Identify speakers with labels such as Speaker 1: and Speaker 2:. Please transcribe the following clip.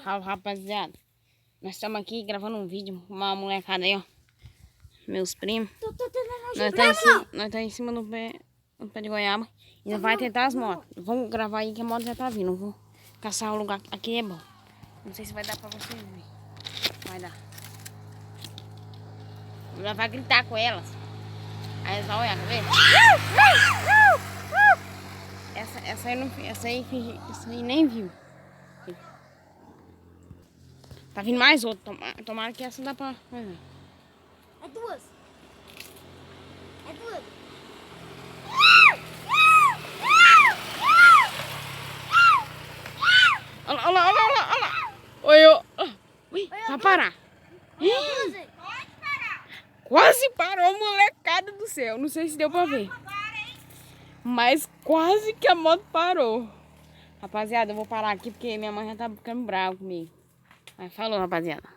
Speaker 1: Rapaziada, nós estamos aqui gravando um vídeo com uma molecada aí, ó. Meus primos. Nós tá em cima do pé de goiaba. E nós vai tentar as motos. Vamos gravar aí que a moto já tá vindo. Vou caçar o lugar. Aqui é bom. Não sei se vai dar pra vocês verem. Vai dar. Nós vai gritar com elas. Aí elas vão olhar, quer ver? Essa aí nem viu. Tá vindo mais outro. Tomara que essa dá pra...
Speaker 2: É duas. É duas.
Speaker 1: Olha lá. Ui, vai parar. Quase parou, molecada do céu. Não sei se deu pra ver. Mas quase que a moto parou. Rapaziada, eu vou parar aqui porque minha mãe já tá ficando brava comigo. Mas falou, rapaziada.